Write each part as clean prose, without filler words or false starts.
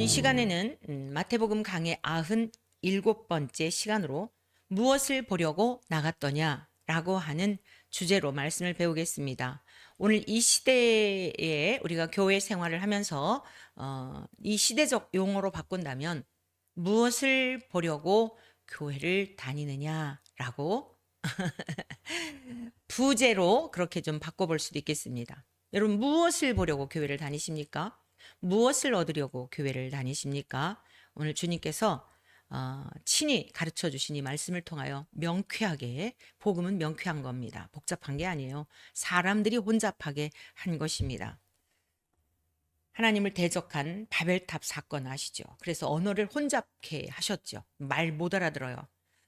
시간에는 마태복음 강의 97번째 시간으로 무엇을 보려고 나갔더냐라고 하는 주제로 말씀을 배우겠습니다. 오늘 이 시대에 우리가 교회 생활을 하면서 이 시대적 용어로 바꾼다면 무엇을 보려고 교회를 다니느냐라고 부제로 그렇게 좀 바꿔볼 수도 있겠습니다. 여러분 무엇을 보려고 교회를 다니십니까? 무엇을 얻으려고 교회를 다니십니까? 오늘 주님께서 친히 가르쳐 주신 이 말씀을 통하여 명쾌하게, 복음은 명쾌한 겁니다. 복잡한 게 아니에요. 사람들이 혼잡하게 한 것입니다. 하나님을 대적한 바벨탑 사건 아시죠? 그래서 언어를 혼잡케 하셨죠. 말 못 알아들어요.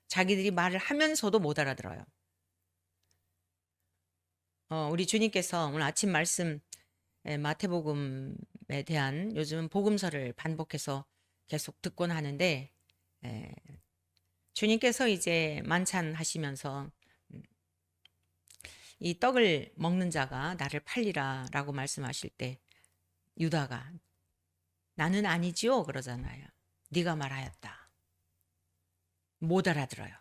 자기들이 말을 하면서도 못 알아들어요. 우리 주님께서 오늘 아침 말씀 마태복음에 대한 요즘 복음서를 반복해서 계속 듣곤 하는데 주님께서 이제 만찬 하시면서 이 떡을 먹는 자가 나를 팔리라 라고 말씀하실 때 유다가 나는 아니지요 그러잖아요. 네가 말하였다. 못 알아들어요.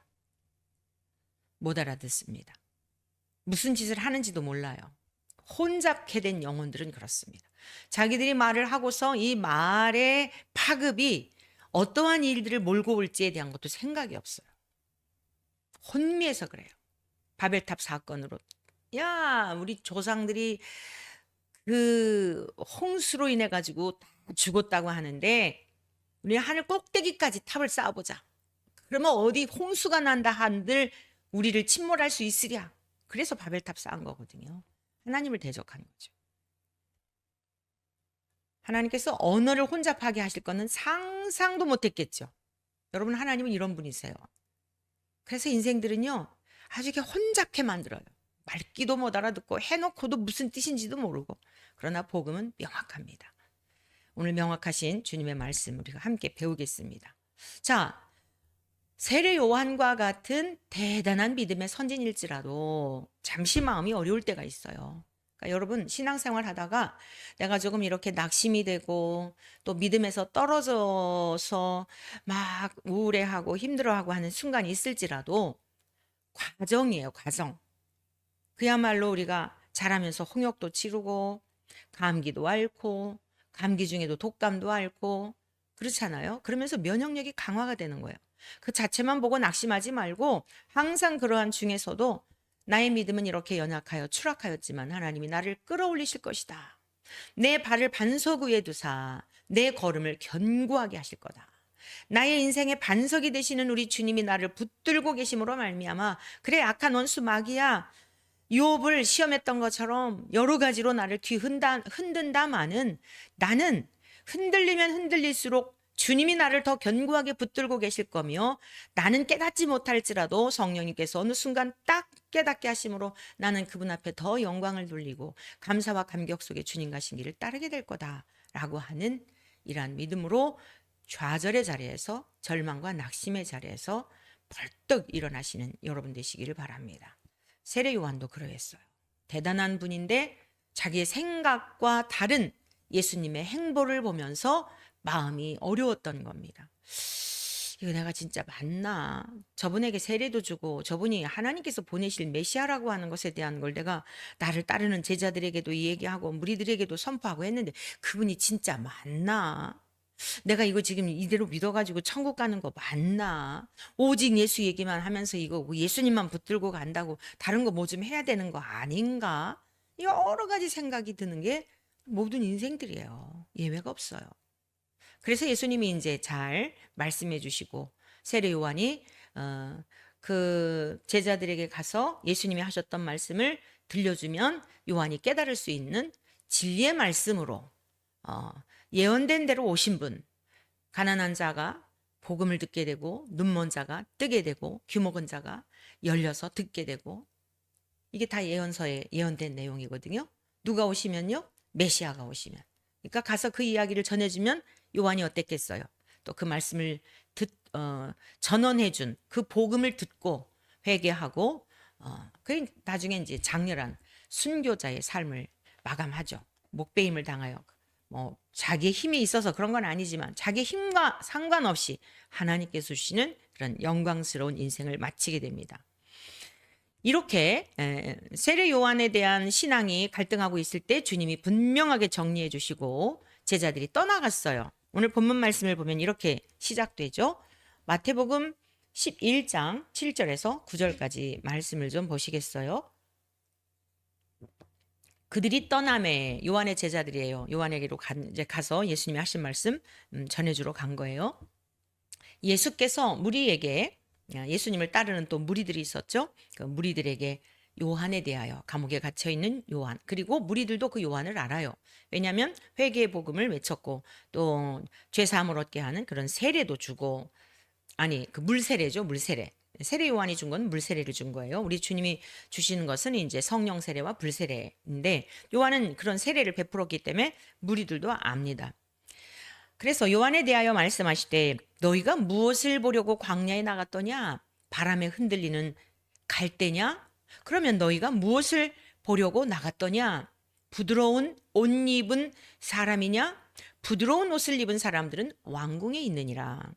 못 알아듣습니다. 무슨 짓을 하는지도 몰라요. 혼잡게 된 영혼들은 그렇습니다. 자기들이 말을 하고서 이 말의 파급이 어떠한 일들을 몰고 올지에 대한 것도 생각이 없어요. 혼미해서 그래요. 바벨탑 사건으로. 야, 우리 조상들이 그 홍수로 인해 가지고 다 죽었다고 하는데 우리 하늘 꼭대기까지 탑을 쌓아보자. 그러면 어디 홍수가 난다 한들 우리를 침몰할 수 있으랴. 그래서 바벨탑 쌓은 거거든요. 하나님을 대적한 거죠. 하나님께서 언어를 혼잡하게 하실 거는 상상도 못했겠죠. 여러분 하나님은 이런 분이세요. 그래서 인생들은요 아주 이렇게 혼잡게 만들어요. 말귀도 못 알아듣고 해놓고도 무슨 뜻인지도 모르고. 그러나 복음은 명확합니다. 오늘 명확하신 주님의 말씀 우리가 함께 배우겠습니다. 자, 세례 요한과 같은 대단한 믿음의 선진일지라도 잠시 마음이 어려울 때가 있어요. 그러니까 여러분 신앙생활 하다가 내가 조금 이렇게 낙심이 되고 또 믿음에서 떨어져서 막 우울해하고 힘들어하고 하는 순간이 있을지라도 과정이에요, 과정. 그야말로 우리가 자라면서 홍역도 치르고 감기도 앓고 감기 중에도 독감도 앓고 그렇잖아요. 그러면서 면역력이 강화가 되는 거예요. 그 자체만 보고 낙심하지 말고 항상 그러한 중에서도 나의 믿음은 이렇게 연약하여 추락하였지만 하나님이 나를 끌어올리실 것이다. 내 발을 반석 위에 두사 내 걸음을 견고하게 하실 거다. 나의 인생의 반석이 되시는 우리 주님이 나를 붙들고 계심으로 말미암아 그래 악한 원수 마귀야 욥을 시험했던 것처럼 여러 가지로 나를 흔든다마는 나는 흔들리면 흔들릴수록 주님이 나를 더 견고하게 붙들고 계실 거며 나는 깨닫지 못할지라도 성령님께서 어느 순간 딱 깨닫게 하심으로 나는 그분 앞에 더 영광을 돌리고 감사와 감격 속에 주님 가신 길을 따르게 될 거다라고 하는 이러한 믿음으로 좌절의 자리에서 절망과 낙심의 자리에서 벌떡 일어나시는 여러분 되시기를 바랍니다. 세례 요한도 그러했어요. 대단한 분인데 자기의 생각과 다른 예수님의 행보를 보면서 마음이 어려웠던 겁니다. 이거 내가 진짜 맞나? 저분에게 세례도 주고 저분이 하나님께서 보내실 메시아라고 하는 것에 대한 걸 내가 나를 따르는 제자들에게도 얘기하고 무리들에게도 선포하고 했는데 그분이 진짜 맞나? 내가 이거 지금 이대로 믿어가지고 천국 가는 거 맞나? 오직 예수 얘기만 하면서 이거 예수님만 붙들고 간다고 다른 거 뭐 좀 해야 되는 거 아닌가? 여러 가지 생각이 드는 게 모든 인생들이에요. 예외가 없어요. 그래서 예수님이 이제 잘 말씀해 주시고 세례 요한이 그 제자들에게 가서 예수님이 하셨던 말씀을 들려주면 요한이 깨달을 수 있는 진리의 말씀으로 예언된 대로 오신 분, 가난한 자가 복음을 듣게 되고 눈먼 자가 뜨게 되고 귀먹은 자가 열려서 듣게 되고 이게 다 예언서에 예언된 내용이거든요. 누가 오시면요? 메시아가 오시면. 그러니까 가서 그 이야기를 전해주면 요한이 어땠겠어요? 또 그 말씀을 전언해준 그 복음을 듣고 회개하고 그 나중에 이제 장렬한 순교자의 삶을 마감하죠. 목배임을 당하여 뭐 자기의 힘이 있어서 그런 건 아니지만 자기의 힘과 상관없이 하나님께서 주시는 그런 영광스러운 인생을 마치게 됩니다. 이렇게 세례 요한에 대한 신앙이 갈등하고 있을 때 주님이 분명하게 정리해 주시고 제자들이 떠나갔어요. 오늘 본문 말씀을 보면 이렇게 시작되죠. 마태복음 11장 7절에서 9절까지 말씀을 좀 보시겠어요? 그들이 떠남에 요한의 제자들이에요. 요한에게로 이제 가서 예수님이 하신 말씀 전해주러 간 거예요. 예수께서 무리에게 예수님을 따르는 또 무리들이 있었죠. 그 무리들에게 요한에 대하여 감옥에 갇혀 있는 요한 그리고 무리들도 그 요한을 알아요. 왜냐하면 회개의 복음을 외쳤고 또 죄 사함을 얻게 하는 그런 세례도 주고 아니 그 물세례죠. 물세례. 세례 요한이 준 건 물세례를 준 거예요. 우리 주님이 주시는 것은 이제 성령 세례와 불세례인데 요한은 그런 세례를 베풀었기 때문에 무리들도 압니다. 그래서 요한에 대하여 말씀하시되 너희가 무엇을 보려고 광야에 나갔더냐? 바람에 흔들리는 갈대냐? 그러면 너희가 무엇을 보려고 나갔더냐? 부드러운 옷 입은 사람이냐? 부드러운 옷을 입은 사람들은 왕궁에 있느니라.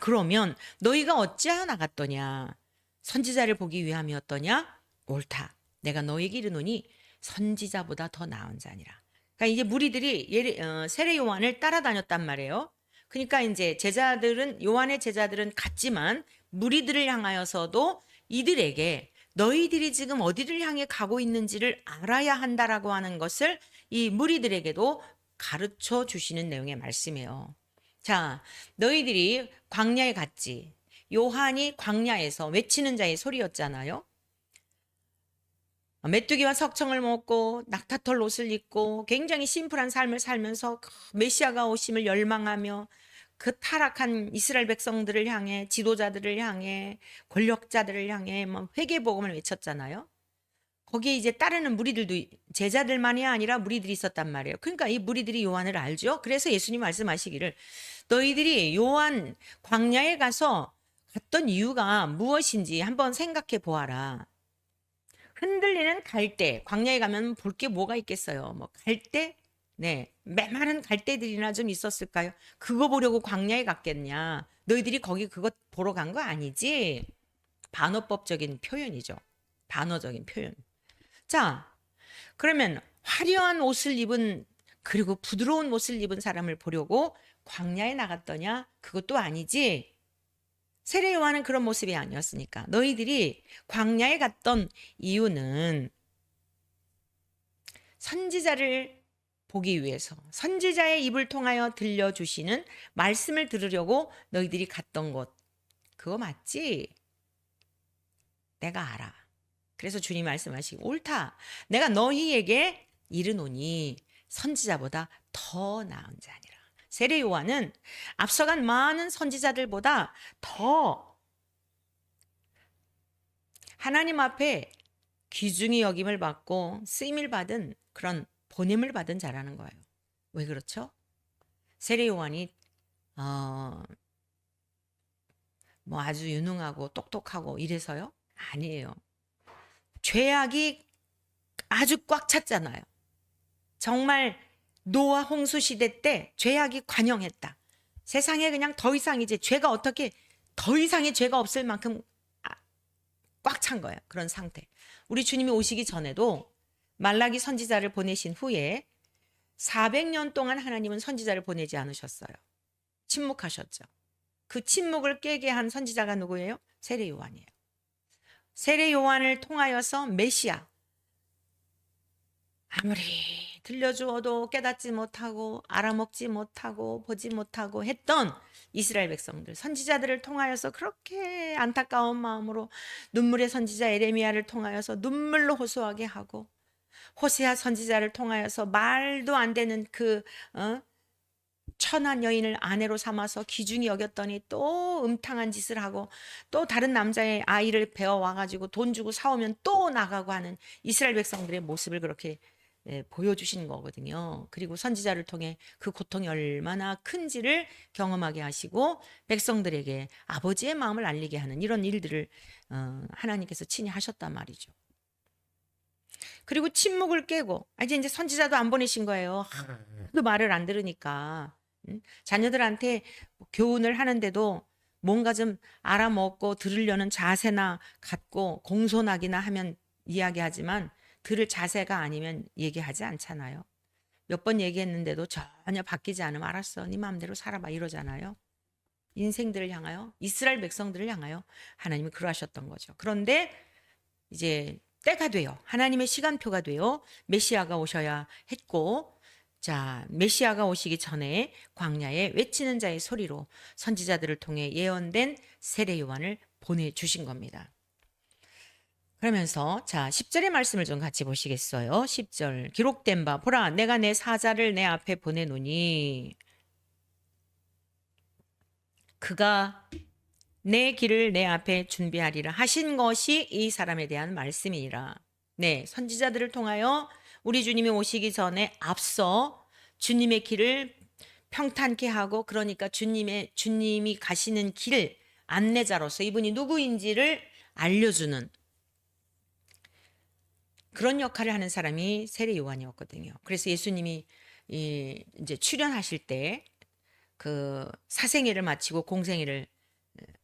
그러면 너희가 어찌하여 나갔더냐? 선지자를 보기 위함이었더냐? 옳다. 내가 너희에게 이르노니 선지자보다 더 나은 자니라. 그러니까 이제 무리들이 세례 요한을 따라다녔단 말이에요. 그러니까 이제 요한의 제자들은 갔지만 무리들을 향하여서도 이들에게 너희들이 지금 어디를 향해 가고 있는지를 알아야 한다라고 하는 것을 이 무리들에게도 가르쳐 주시는 내용의 말씀이에요. 자, 너희들이 광야에 갔지. 요한이 광야에서 외치는 자의 소리였잖아요. 메뚜기와 석청을 먹고 낙타털 옷을 입고 굉장히 심플한 삶을 살면서 메시아가 오심을 열망하며 그 타락한 이스라엘 백성들을 향해 지도자들을 향해 권력자들을 향해 회개 복음을 외쳤잖아요. 거기에 이제 따르는 무리들도 제자들만이 아니라 무리들이 있었단 말이에요. 그러니까 이 무리들이 요한을 알죠. 그래서 예수님 말씀하시기를 너희들이 요한 광야에 가서 갔던 이유가 무엇인지 한번 생각해 보아라. 흔들리는 갈대, 광야에 가면 볼 게 뭐가 있겠어요? 뭐 갈대? 네, 메마른 갈대들이나 좀 있었을까요? 그거 보려고 광야에 갔겠냐? 너희들이 거기 그거 보러 간 거 아니지? 반어법적인 표현이죠. 반어적인 표현. 자, 그러면 화려한 옷을 입은 그리고 부드러운 옷을 입은 사람을 보려고 광야에 나갔더냐? 그것도 아니지. 세례 요한은 그런 모습이 아니었으니까. 너희들이 광야에 갔던 이유는 선지자를 보기 위해서 선지자의 입을 통하여 들려주시는 말씀을 들으려고 너희들이 갔던 곳. 그거 맞지? 내가 알아. 그래서 주님 말씀하시고 옳다. 내가 너희에게 이르노니 선지자보다 더 나은 자니라. 세례 요한은 앞서간 많은 선지자들보다 더 하나님 앞에 귀중히 여김을 받고 쓰임을 받은 그런 보냄을 받은 자라는 거예요. 왜 그렇죠? 세례 요한이 뭐 아주 유능하고 똑똑하고 이래서요? 아니에요. 죄악이 아주 꽉 찼잖아요. 정말 노아 홍수 시대 때 죄악이 관영했다. 세상에 그냥 더 이상 이제 죄가 어떻게 더 이상의 죄가 없을 만큼 꽉 찬 거예요. 그런 상태. 우리 주님이 오시기 전에도 말라기 선지자를 보내신 후에 400년 동안 하나님은 선지자를 보내지 않으셨어요. 침묵하셨죠. 그 침묵을 깨게 한 선지자가 누구예요? 세례 요한이에요. 세례 요한을 통하여서 메시아 아무리 들려주어도 깨닫지 못하고 알아먹지 못하고 보지 못하고 했던 이스라엘 백성들 선지자들을 통하여서 그렇게 안타까운 마음으로 눈물의 선지자 에레미야를 통하여서 눈물로 호소하게 하고 호세아 선지자를 통하여서 말도 안 되는 그 천한 여인을 아내로 삼아서 귀중히 여겼더니 또 음탕한 짓을 하고 또 다른 남자의 아이를 배워와가지고 돈 주고 사오면 또 나가고 하는 이스라엘 백성들의 모습을 그렇게 보여주신 거거든요. 그리고 선지자를 통해 그 고통이 얼마나 큰지를 경험하게 하시고 백성들에게 아버지의 마음을 알리게 하는 이런 일들을 하나님께서 친히 하셨단 말이죠. 그리고 침묵을 깨고 이제 선지자도 안 보내신 거예요. 하도 말을 안 들으니까. 자녀들한테 교훈을 하는데도 뭔가 좀 알아먹고 들으려는 자세나 갖고 공손하기나 하면 이야기하지만 들을 자세가 아니면 얘기하지 않잖아요. 몇 번 얘기했는데도 전혀 바뀌지 않으면 알았어. 네 마음대로 살아봐 이러잖아요. 인생들을 향하여 이스라엘 백성들을 향하여 하나님이 그러하셨던 거죠. 그런데 이제 때가 돼요. 하나님의 시간표가 돼요. 메시아가 오셔야 했고 자, 메시아가 오시기 전에 광야에 외치는 자의 소리로 선지자들을 통해 예언된 세례 요한을 보내주신 겁니다. 그러면서 자 10절의 말씀을 좀 같이 보시겠어요? 10절 기록된 바 보라 내가 내 사자를 내 앞에 보내노니 그가 내 길을 내 앞에 준비하리라 하신 것이 이 사람에 대한 말씀이니라. 네, 선지자들을 통하여 우리 주님이 오시기 전에 앞서 주님의 길을 평탄케 하고 그러니까 주님이 가시는 길 안내자로서 이분이 누구인지를 알려주는 그런 역할을 하는 사람이 세례 요한이었거든요. 그래서 예수님이 이제 출현하실 때 그 사생애를 마치고 공생애를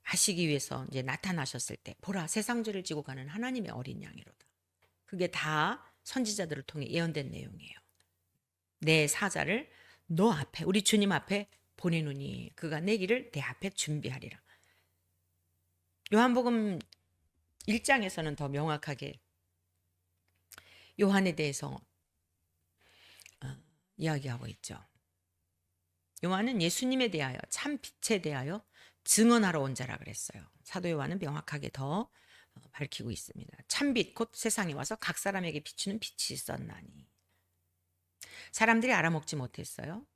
하시기 위해서 이제 나타나셨을 때 보라 세상 죄를 지고 가는 하나님의 어린 양이로다. 그게 다 선지자들을 통해 예언된 내용이에요. 내 사자를 너 앞에 우리 주님 앞에 보내노니 그가 내 길을 내 앞에 준비하리라. 요한복음 1장에서는 더 명확하게 요한에 대해서 이야기하고 있죠. 요한은 예수님에 대하여 참 빛에 대하여 증언하러 온 자라 그랬어요. 사도 요한은 명확하게 더 밝히고 있습니다. 참빛 곧 세상에 와서 각 사람에게 비추는 빛이 있었나니. 사람들이 알아먹지 못했어요.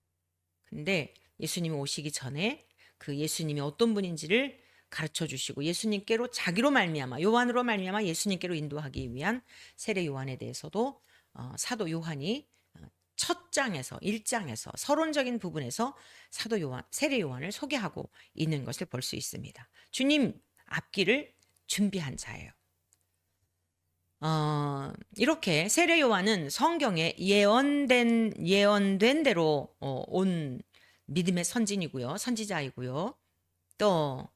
근데 예수님이 오시기 전에 그 예수님이 어떤 분인지를 가르쳐 주시고 예수님께로 자기로 말미암아 요한으로 말미암아 예수님께로 인도하기 위한 세례 요한에 대해서도 사도 요한이 첫 장에서 1장에서 서론적인 부분에서 사도 요한, 세례 요한을 소개하고 있는 것을 볼 수 있습니다. 주님 앞길을 준비한 자예요. 이렇게 세례 요한은 성경에 예언된 대로 온 믿음의 선진이고요. 선지자이고요. 또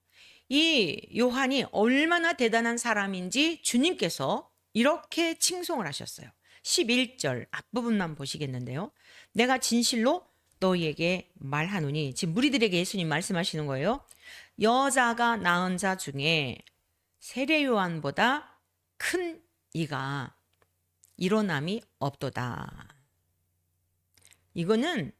이 요한이 얼마나 대단한 사람인지 주님께서 이렇게 칭송을 하셨어요. 11절 앞부분만 보시겠는데요. 내가 진실로 너희에게 말하노니 지금 무리들에게 예수님 말씀하시는 거예요. 여자가 낳은 자 중에 세례 요한보다 큰 이가 일어남이 없도다. 이거는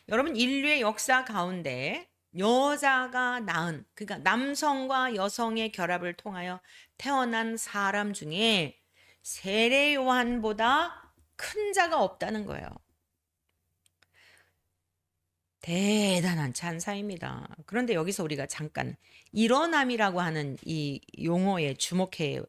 여러분 인류의 역사 가운데 여자가 낳은 그러니까 남성과 여성의 결합을 통하여 태어난 사람 중에 세례 요한보다 큰 자가 없다는 거예요. 대단한 찬사입니다. 그런데 여기서 우리가 잠깐 일어남이라고 하는 이 용어에 주목해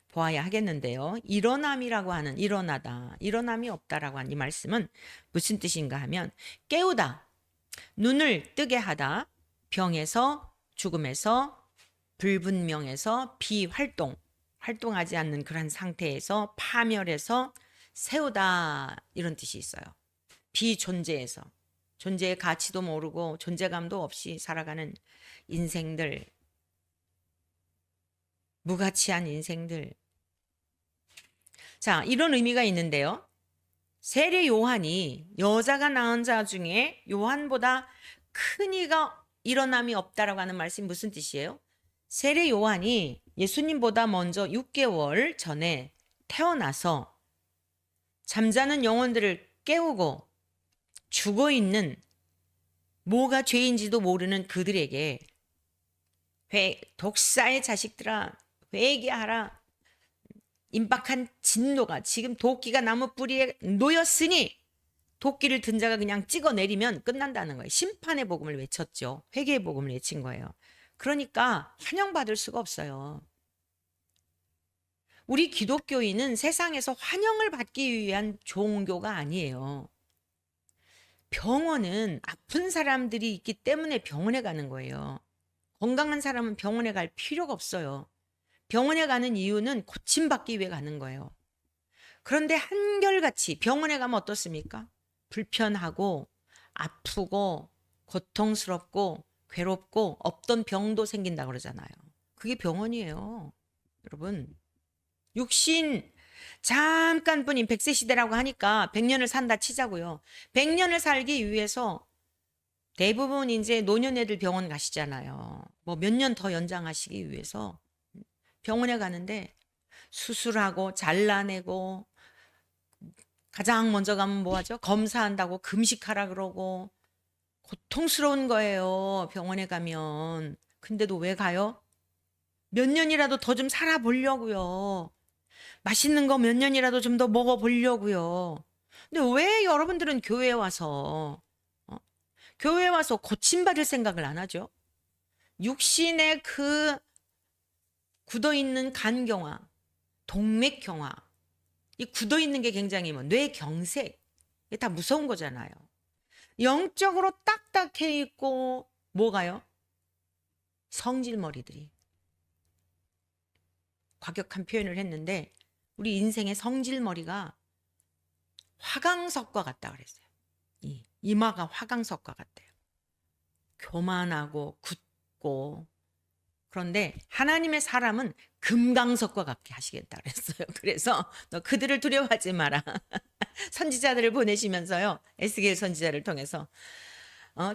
보아야 하겠는데요. 일어남이라고 하는 일어나다, 일어남이 없다라고 하는 이 말씀은 무슨 뜻인가 하면 깨우다, 눈을 뜨게 하다, 병에서 죽음에서 불분명에서 활동하지 않는 그런 상태에서 파멸해서 세우다 이런 뜻이 있어요. 비존재에서 존재의 가치도 모르고 존재감도 없이 살아가는 인생들, 무가치한 인생들. 자, 이런 의미가 있는데요. 세례 요한이 여자가 낳은 자 중에 요한보다 큰 이가 일어남이 없다라고 하는 말씀이 무슨 뜻이에요? 세례 요한이 예수님보다 먼저 6개월 전에 태어나서 잠자는 영혼들을 깨우고 죽어있는 뭐가 죄인지도 모르는 그들에게 독사의 자식들아 회개하라. 임박한 진노가 지금 도끼가 나무 뿌리에 놓였으니 도끼를 든 자가 그냥 찍어내리면 끝난다는 거예요. 심판의 복음을 외쳤죠. 회개의 복음을 외친 거예요. 그러니까 환영받을 수가 없어요. 우리 기독교인은 세상에서 환영을 받기 위한 종교가 아니에요. 병원은 아픈 사람들이 있기 때문에 병원에 가는 거예요. 건강한 사람은 병원에 갈 필요가 없어요. 병원에 가는 이유는 고침받기 위해 가는 거예요. 그런데 한결같이 병원에 가면 어떻습니까? 불편하고 아프고 고통스럽고 괴롭고 없던 병도 생긴다 그러잖아요. 그게 병원이에요. 여러분, 육신 잠깐뿐인 100세 시대라고 하니까 100년을 산다 치자고요. 100년을 살기 위해서 대부분 이제 노년 애들 병원 가시잖아요. 뭐 몇 년 더 연장하시기 위해서 병원에 가는데 수술하고 잘라내고 가장 먼저 가면 뭐 하죠? 검사한다고 금식하라 그러고 고통스러운 거예요. 병원에 가면. 근데도 왜 가요? 몇 년이라도 더 좀 살아보려고요. 맛있는 거 몇 년이라도 좀 더 먹어보려고요. 근데 왜 여러분들은 교회에 와서 교회에 와서 고침받을 생각을 안 하죠? 육신의 그 굳어있는 간경화, 동맥경화, 이 굳어있는 게 굉장히 뭐 뇌경색, 이게 다 무서운 거잖아요. 영적으로 딱딱해 있고 뭐가요? 성질머리들이. 과격한 표현을 했는데 우리 인생의 성질머리가 화강석과 같다 그랬어요. 이마가 화강석과 같대요. 교만하고 굳고. 그런데 하나님의 사람은 금강석과 같게 하시겠다 그랬어요. 그래서 너 그들을 두려워하지 마라. 선지자들을 보내시면서요. 에스겔 선지자를 통해서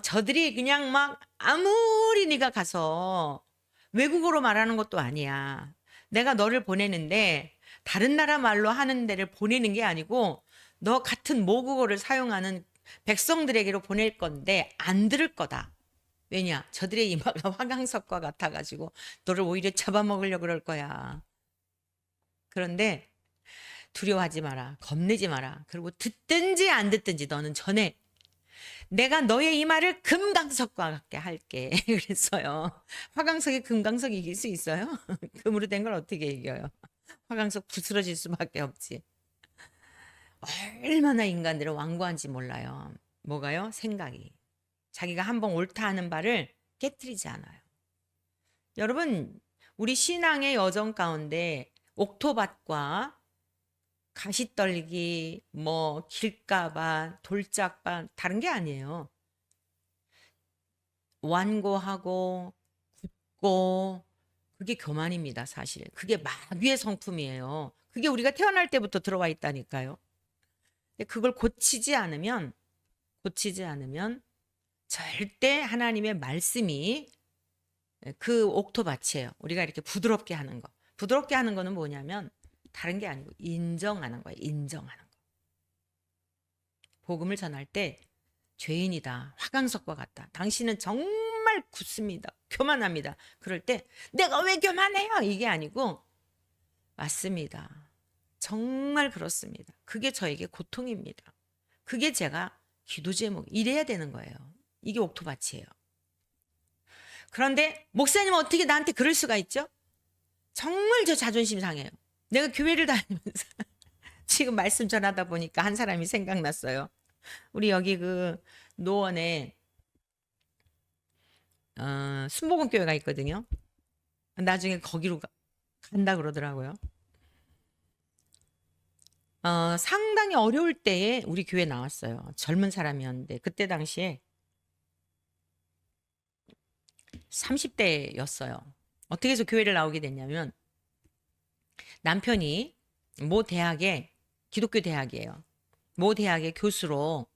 저들이 그냥 막 아무리 네가 가서 외국어로 말하는 것도 아니야. 내가 너를 보내는데 다른 나라 말로 하는 데를 보내는 게 아니고 너 같은 모국어를 사용하는 백성들에게로 보낼 건데 안 들을 거다. 왜냐? 저들의 이마가 화강석과 같아가지고 너를 오히려 잡아먹으려고 그럴 거야. 그런데 두려워하지 마라. 겁내지 마라. 그리고 듣든지 안 듣든지 너는 전해. 내가 너의 이마를 금강석과 같게 할게. 그랬어요. 화강석이 금강석 이길 수 있어요? 금으로 된 걸 어떻게 이겨요? 화강석 부스러질 수밖에 없지. 얼마나 인간들은 완고한지 몰라요. 뭐가요? 생각이. 자기가 한번 옳다 하는 바를 깨뜨리지 않아요. 여러분, 우리 신앙의 여정 가운데 옥토밭과 가시떨기, 뭐 길가밭, 돌짝밭 다른 게 아니에요. 완고하고 굳고 그게 교만입니다, 사실. 그게 마귀의 성품이에요. 그게 우리가 태어날 때부터 들어와 있다니까요. 근데 그걸 고치지 않으면 절대 하나님의 말씀이 그 옥토밭이에요. 우리가 이렇게 부드럽게 하는 거. 부드럽게 하는 거는 뭐냐면 다른 게 아니고 인정하는 거예요. 인정하는 거. 복음을 전할 때 죄인이다. 화강석과 같다. 당신은 정말 굳습니다. 교만합니다. 그럴 때 내가 왜 교만해요? 이게 아니고 맞습니다. 정말 그렇습니다. 그게 저에게 고통입니다. 그게 제가 기도 제목 이래야 되는 거예요. 이게 옥토밭이에요. 그런데 목사님 어떻게 나한테 그럴 수가 있죠? 정말 저 자존심 상해요. 내가 교회를 다니면서 지금 말씀 전하다 보니까 한 사람이 생각났어요. 우리 여기 그 노원에 순복음교회가 있거든요. 나중에 거기로 간다 그러더라고요. 상당히 어려울 때에 우리 교회 나왔어요. 젊은 사람이었는데 그때 당시에 30대였어요. 어떻게 해서 교회를 나오게 됐냐면 남편이 모 대학에 기독교 대학이에요. 모 대학의 교수로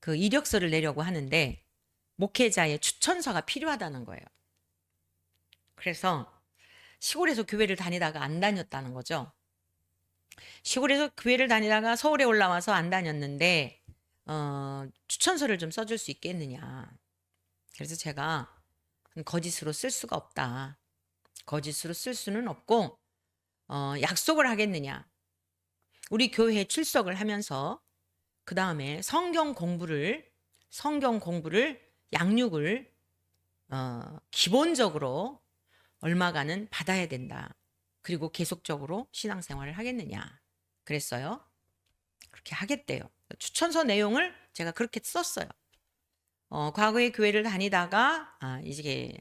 그 이력서를 내려고 하는데 목회자의 추천서가 필요하다는 거예요. 그래서 시골에서 교회를 다니다가 안 다녔다는 거죠. 시골에서 교회를 다니다가 서울에 올라와서 안 다녔는데 추천서를 좀 써줄 수 있겠느냐. 그래서 제가 거짓으로 쓸 수가 없다. 거짓으로 쓸 수는 없고 약속을 하겠느냐. 우리 교회에 출석을 하면서 그 다음에 성경 공부를 양육을 기본적으로 얼마간은 받아야 된다. 그리고 계속적으로 신앙생활을 하겠느냐. 그랬어요. 그렇게 하겠대요. 추천서 내용을 제가 그렇게 썼어요. 과거에 교회를 다니다가 이제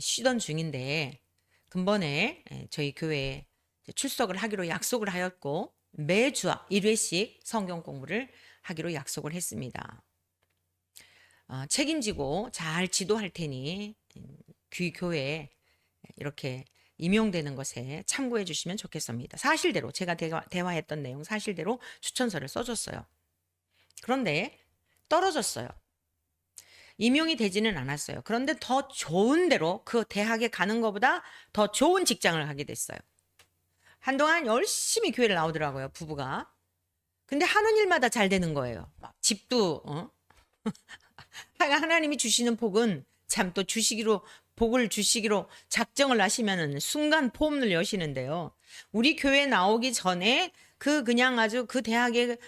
쉬던 중인데 근본에 저희 교회에 출석을 하기로 약속을 하였고 매주 1회씩 성경 공부를 하기로 약속을 했습니다. 책임지고 잘 지도할 테니 귀 교회에 이렇게 임용되는 것에 참고해 주시면 좋겠습니다. 사실대로 제가 대화했던 내용 사실대로 추천서를 써줬어요. 그런데 떨어졌어요. 임용이 되지는 않았어요. 그런데 더 좋은 데로 그 대학에 가는 것보다 더 좋은 직장을 가게 됐어요. 한동안 열심히 교회를 나오더라고요, 부부가. 근데 하는 일마다 잘 되는 거예요. 막 집도 하나님이 주시는 복은 참 또 주시기로 복을 주시기로 작정을 하시면은 순간 포문을 여시는데요. 우리 교회 나오기 전에 그냥 아주 그 대학에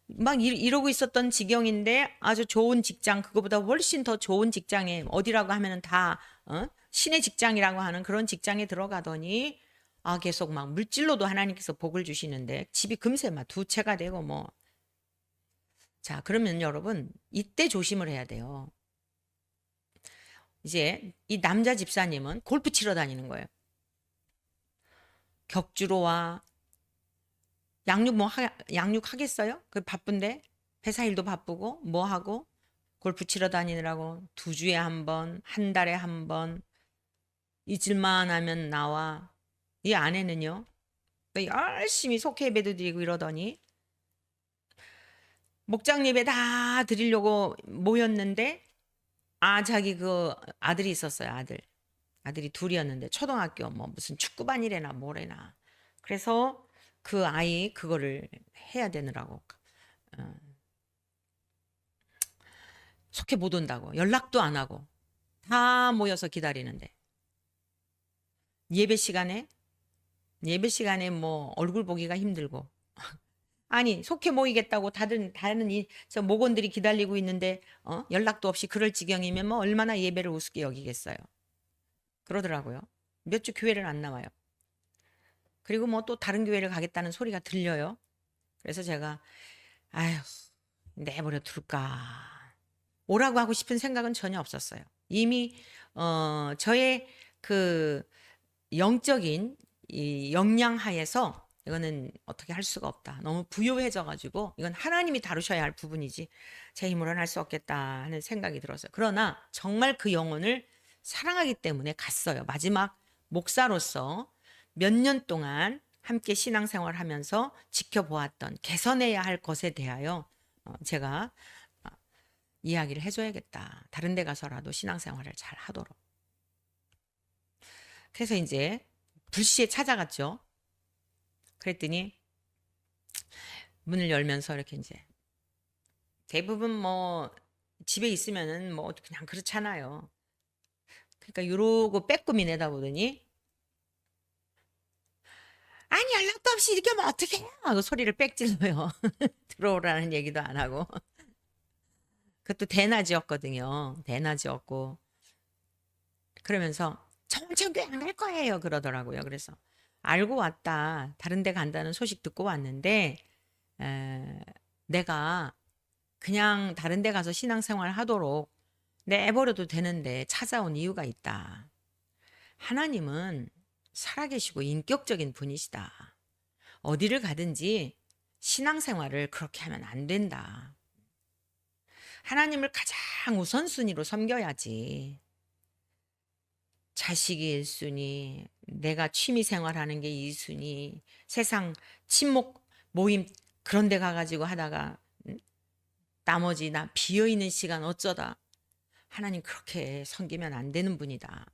막 이러고 있었던 지경인데 아주 좋은 직장 그거보다 훨씬 더 좋은 직장에 어디라고 하면은 다 신의 직장이라고 하는 그런 직장에 들어가더니 계속 막 물질로도 하나님께서 복을 주시는데 집이 금세 막 두 채가 되고 뭐. 자, 그러면 여러분 이때 조심을 해야 돼요. 이제 이 남자 집사님은 골프 치러 다니는 거예요. 격주로 양육 하겠어요? 그 바쁜데 회사 일도 바쁘고 뭐 하고 골프 치러 다니느라고 2주에 한 번, 한 달에 한 번 잊을만 하면 나와. 이 아내는요. 열심히 속회 예배도 드리고 이러더니 목장 예배 다 드리려고 모였는데 자기 그 아들이 있었어요. 아들이 둘이었는데 초등학교 뭐 무슨 축구반이래나 뭐래나. 그래서 그 아이 그거를 해야 되느라고 속해 못 온다고 연락도 안 하고 다 모여서 기다리는데 예배 시간에 뭐 얼굴 보기가 힘들고 아니 속해 모이겠다고 다른 저 목원들이 기다리고 있는데 연락도 없이 그럴 지경이면 뭐 얼마나 예배를 우습게 여기겠어요. 그러더라고요. 몇 주 교회를 안 나와요. 그리고 뭐 또 다른 교회를 가겠다는 소리가 들려요. 그래서 제가 아휴 내버려 둘까. 오라고 하고 싶은 생각은 전혀 없었어요. 이미 저의 그 영적인 이 역량 하에서 이거는 어떻게 할 수가 없다. 너무 부요해져 가지고 이건 하나님이 다루셔야 할 부분이지 제 힘으로는 할 수 없겠다 하는 생각이 들었어요. 그러나 정말 그 영혼을 사랑하기 때문에 갔어요. 마지막 목사로서 몇 년 동안 함께 신앙생활하면서 지켜보았던 개선해야 할 것에 대하여 제가 이야기를 해줘야겠다. 다른 데 가서라도 신앙생활을 잘 하도록. 그래서 이제 불시에 찾아갔죠. 그랬더니 문을 열면서 이렇게 이제 대부분 뭐 집에 있으면은 뭐 그냥 그렇잖아요. 그러니까 이러고 빼꼼히 내다보더니 아니 연락도 없이 이렇게 하면 어떡해 하고 소리를 빽 질러요. 들어오라는 얘기도 안 하고. 그것도 대낮이었거든요. 대낮이었고 그러면서 정천 교회 안 갈 거예요 그러더라고요. 그래서 알고 왔다. 다른 데 간다는 소식 듣고 왔는데 내가 그냥 다른 데 가서 신앙생활 하도록 내버려도 되는데 찾아온 이유가 있다. 하나님은 살아계시고 인격적인 분이시다. 어디를 가든지 신앙생활을 그렇게 하면 안 된다. 하나님을 가장 우선순위로 섬겨야지. 자식이 1순위, 내가 취미생활하는 게 2순위, 세상 친목 모임 그런 데 가가지고 하다가 나머지 나 비어있는 시간 어쩌다. 하나님 그렇게 섬기면 안 되는 분이다.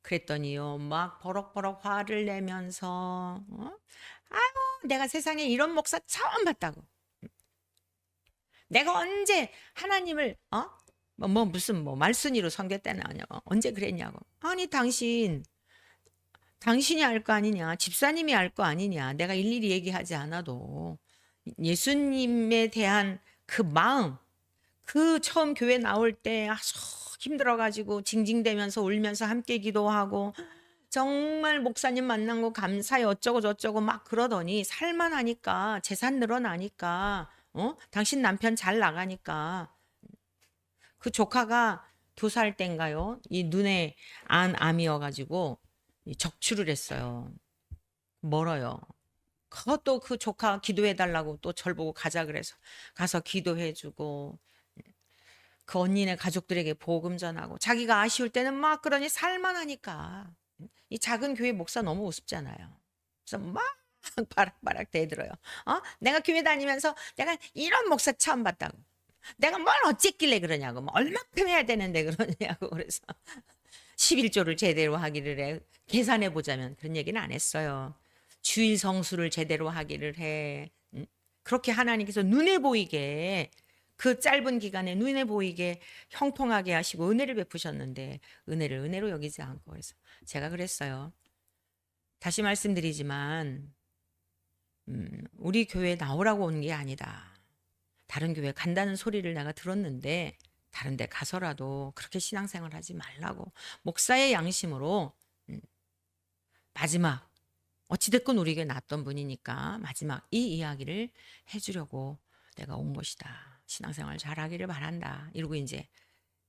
그랬더니요 막 버럭버럭 화를 내면서 아유 내가 세상에 이런 목사 처음 봤다고. 내가 언제 하나님을 무슨 뭐 말순이로 섬겼다냐고 언제 그랬냐고. 아니 당신이 알 거 아니냐 집사님이 알 거 아니냐 내가 일일이 얘기하지 않아도 예수님에 대한 그 마음 그 처음 교회 나올 때 힘들어가지고 징징대면서 울면서 함께 기도하고 정말 목사님 만난 거 감사해 어쩌고 저쩌고 막 그러더니 살만하니까 재산 늘어나니까 당신 남편 잘 나가니까 그 조카가 2살 땐가요? 이 눈에 암이어가지고 적출을 했어요. 멀어요. 그것도 그 조카 기도해 달라고 또 절 보고 가자 그래서 가서 기도해 주고 그 언니네 가족들에게 복음 전하고 자기가 아쉬울 때는 막 그러니 살만하니까 이 작은 교회 목사 너무 우습잖아요. 그래서 막 바락바락 대들어요. 내가 교회 다니면서 내가 이런 목사 처음 봤다고. 내가 뭘 어쨌길래 그러냐고. 뭐 얼마큼 해야 되는데 그러냐고. 그래서 11조를 제대로 하기를 해. 계산해 보자면 그런 얘기는 안 했어요. 주일 성수를 제대로 하기를 해. 그렇게 하나님께서 눈에 보이게 그 짧은 기간에 눈에 보이게 형통하게 하시고 은혜를 베푸셨는데 은혜를 은혜로 여기지 않고 그래서 제가 그랬어요. 다시 말씀드리지만 우리 교회에 나오라고 온 게 아니다. 다른 교회 간다는 소리를 내가 들었는데 다른 데 가서라도 그렇게 신앙생활 하지 말라고 목사의 양심으로 마지막 어찌됐건 우리 교회 났던 분이니까 마지막 이 이야기를 해주려고 내가 온 것이다. 신앙생활 잘하기를 바란다. 이러고 이제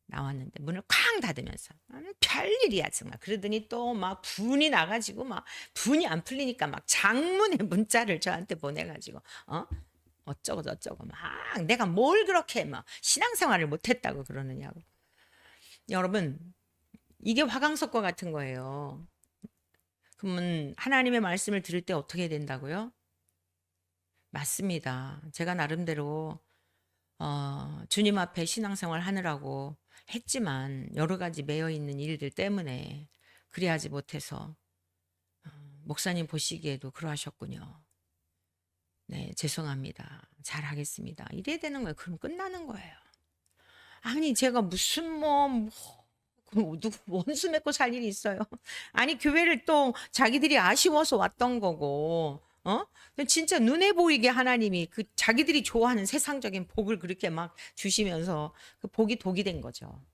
나왔는데 문을 쾅 닫으면서 별일이야 정말. 그러더니 또 막 분이 나가지고 막 분이 안 풀리니까 막 장문의 문자를 저한테 보내가지고 어쩌고 저쩌고 막 내가 뭘 그렇게 막 신앙생활을 못했다고 그러느냐고. 여러분 이게 화강석과 같은 거예요. 그러면 하나님의 말씀을 들을 때 어떻게 된다고요? 맞습니다. 제가 나름대로 주님 앞에 신앙생활 하느라고 했지만 여러 가지 매여 있는 일들 때문에 그리하지 못해서 목사님 보시기에도 그러하셨군요. 네, 죄송합니다. 잘하겠습니다. 이래야 되는 거예요. 그럼 끝나는 거예요. 아니 제가 무슨 누구 원수 맺고 살 일이 있어요. 아니 교회를 또 자기들이 아쉬워서 왔던 거고 진짜 눈에 보이게 하나님이 그 자기들이 좋아하는 세상적인 복을 그렇게 막 주시면서 그 복이 독이 된 거죠.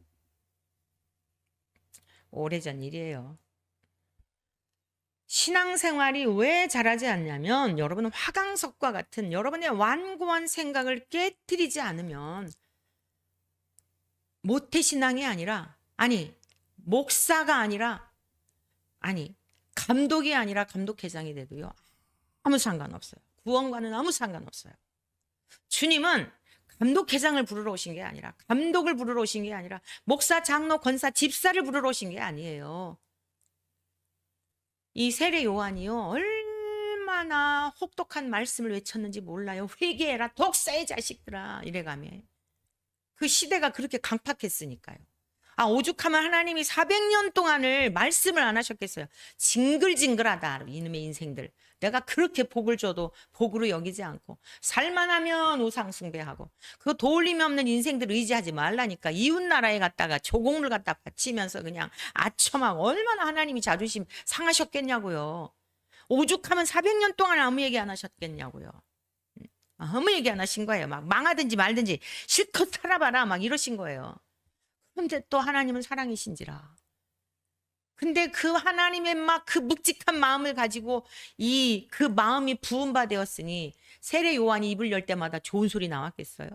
오래전 일이에요. 신앙생활이 왜 잘하지 않냐면 여러분은 화강석과 같은 여러분의 완고한 생각을 깨뜨리지 않으면 모태신앙이 아니라 목사가 아니라 감독이 아니라 감독회장이 돼도요 아무 상관없어요. 구원과는 아무 상관없어요. 주님은 감독회장을 부르러 오신 게 아니라 감독을 부르러 오신 게 아니라 목사, 장로, 권사, 집사를 부르러 오신 게 아니에요. 이 세례 요한이요 얼마나 혹독한 말씀을 외쳤는지 몰라요. 회개해라 독사의 자식들아 이래가며 그 시대가 그렇게 강팍했으니까요. 오죽하면 하나님이 400년 동안을 말씀을 안 하셨겠어요. 징글징글하다 이놈의 인생들. 내가 그렇게 복을 줘도 복으로 여기지 않고 살만하면 우상 숭배하고 그거 도울림이 없는 인생들 의지하지 말라니까. 이웃나라에 갔다가 조공을 갖다 바치면서 그냥 아첨하고 얼마나 하나님이 자존심 상하셨겠냐고요. 오죽하면 400년 동안 아무 얘기 안 하셨겠냐고요. 아무 얘기 안 하신 거예요. 막 망하든지 말든지 실컷 살아봐라 막 이러신 거예요. 근데 또 하나님은 사랑이신지라. 근데 그 하나님의 막 그 묵직한 마음을 가지고 그 마음이 부은 바 되었으니 세례 요한이 입을 열 때마다 좋은 소리 나왔겠어요?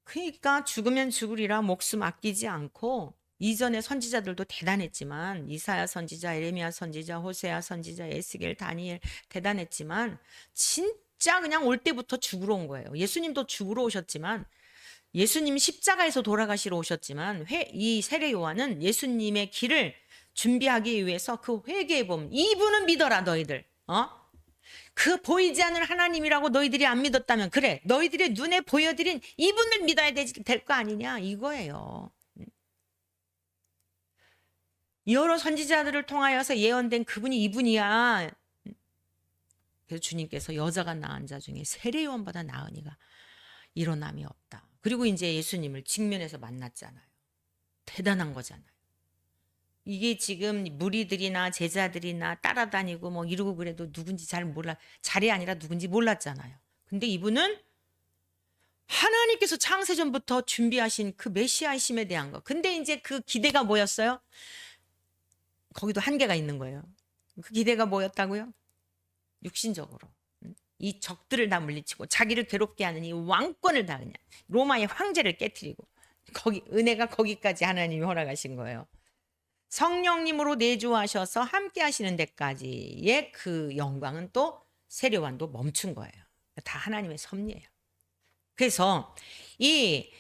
그러니까 죽으면 죽으리라 목숨 아끼지 않고 이전의 선지자들도 대단했지만 이사야 선지자, 에레미야 선지자, 호세아 선지자, 에스겔, 다니엘 대단했지만 진짜 그냥 올 때부터 죽으러 온 거예요. 예수님도 죽으러 오셨지만 예수님 십자가에서 돌아가시러 오셨지만 이 세례 요한은 예수님의 길을 준비하기 위해서 그 회개의 봄 이분은 믿어라 너희들 그 보이지 않는 하나님이라고 너희들이 안 믿었다면 그래 너희들의 눈에 보여드린 이분을 믿어야 될 거 아니냐 이거예요. 여러 선지자들을 통하여서 예언된 그분이 이분이야. 그래서 주님께서 여자가 낳은 자 중에 세례 요한보다 나은 이가 일어남이 없다. 그리고 이제 예수님을 직면해서 만났잖아요. 대단한 거잖아요. 이게 지금 무리들이나 제자들이나 따라다니고 뭐 이러고 그래도 누군지 잘 몰라. 잘이 아니라 누군지 몰랐잖아요. 근데 이분은 하나님께서 창세전부터 준비하신 그 메시아이심에 대한 거. 근데 이제 그 기대가 뭐였어요? 거기도 한계가 있는 거예요. 그 기대가 뭐였다고요? 육신적으로. 이 적들을 다 물리치고 자기를 괴롭게 하는 이 왕권을 다 그냥 로마의 황제를 깨뜨리고 은혜가 거기까지 하나님이 허락하신 거예요. 성령님으로 내주하셔서 함께 하시는 데까지의 그 영광은 또 세례요한도 멈춘 거예요. 다 하나님의 섭리예요. 그래서 이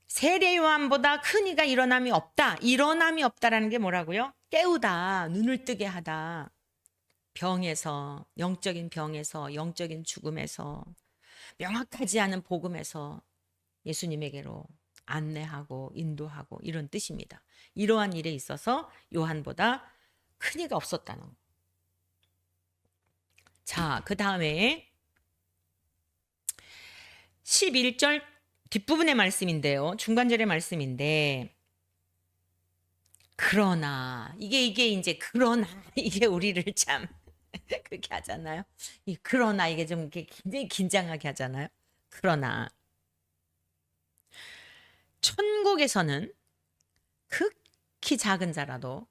세례요한보다 큰 이가 일어남이 없다. 일어남이 없다라는 게 뭐라고요? 깨우다, 눈을 뜨게 하다. 병에서, 영적인 병에서, 영적인 죽음에서, 명확하지 않은 복음에서 예수님에게로 안내하고 인도하고 이런 뜻입니다. 이러한 일에 있어서 요한보다 큰 이가 없었다는 거. 자, 그 다음에 11절 뒷부분의 말씀인데요. 중간절의 말씀인데, 그러나 이게 이제 그러나 이게 우리를 참 그렇게 하잖아요. 이 그러나 이게 좀 이렇게 굉장히 긴장하게 하잖아요. 그러나 천국에서는 극히 작은 자라도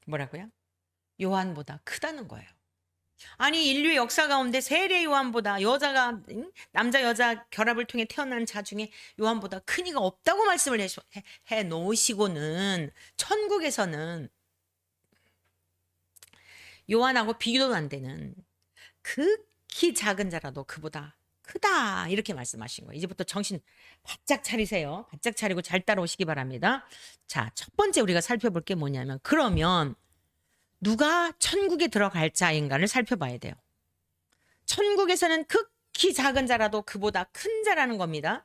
뭐라고요? 요한보다 크다는 거예요. 아니 인류의 역사 가운데 세례 요한보다 여자가 남자 여자 결합을 통해 태어난 자 중에 요한보다 큰 이가 없다고 말씀을 해 놓으시고는 천국에서는 요한하고 비교도 안 되는 극히 작은 자라도 그보다 크다 이렇게 말씀하신 거예요. 이제부터 정신 바짝 차리세요. 바짝 차리고 잘 따라오시기 바랍니다. 자, 첫 번째 우리가 살펴볼 게 뭐냐면 그러면 누가 천국에 들어갈 자인가를 살펴봐야 돼요. 천국에서는 극히 작은 자라도 그보다 큰 자라는 겁니다.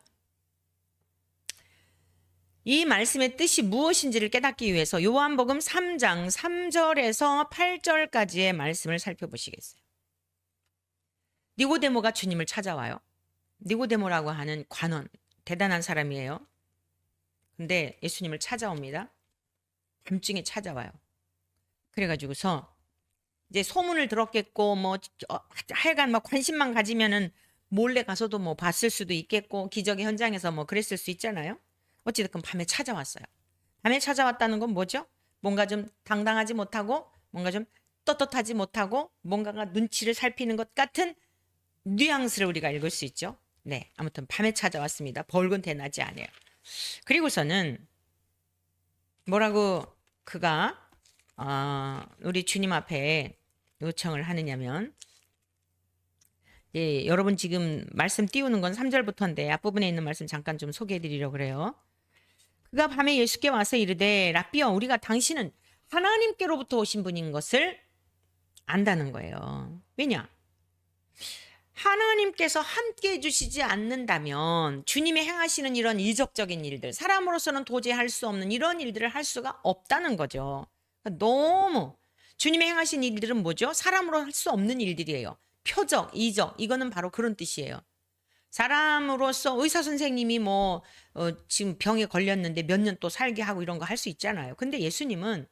이 말씀의 뜻이 무엇인지를 깨닫기 위해서 요한복음 3장 3절에서 8절까지의 말씀을 살펴보시겠어요. 니고데모가 주님을 찾아와요. 니고데모라고 하는 관원, 대단한 사람이에요. 근데 예수님을 찾아옵니다. 밤중에 찾아와요. 그래가지고서 이제 소문을 들었겠고 뭐 하여간 막 관심만 가지면은 몰래 가서도 뭐 봤을 수도 있겠고 기적의 현장에서 뭐 그랬을 수 있잖아요. 어찌됐건 밤에 찾아왔어요. 밤에 찾아왔다는 건 뭐죠? 뭔가 좀 당당하지 못하고 뭔가 좀 떳떳하지 못하고 뭔가가 눈치를 살피는 것 같은 뉘앙스를 우리가 읽을 수 있죠. 네, 아무튼 밤에 찾아왔습니다. 벌건 대낮이 아니에요. 그리고서는 뭐라고 그가 우리 주님 앞에 요청을 하느냐면 예, 여러분 지금 말씀 띄우는 건 3절부터인데 앞부분에 있는 말씀 잠깐 좀 소개해 드리려고 그래요. 그가 밤에 예수께 와서 이르되 랍비여 우리가 당신은 하나님께로부터 오신 분인 것을 안다는 거예요. 왜냐? 하나님께서 함께 해주시지 않는다면 주님이 행하시는 이런 이적적인 일들 사람으로서는 도저히 할 수 없는 이런 일들을 할 수가 없다는 거죠. 그러니까 너무 주님이 행하신 일들은 뭐죠? 사람으로 할 수 없는 일들이에요. 표적, 이적 이거는 바로 그런 뜻이에요. 사람으로서 의사 선생님이 뭐 지금 병에 걸렸는데 몇 년 또 살게 하고 이런 거 할 수 있잖아요. 근데 예수님은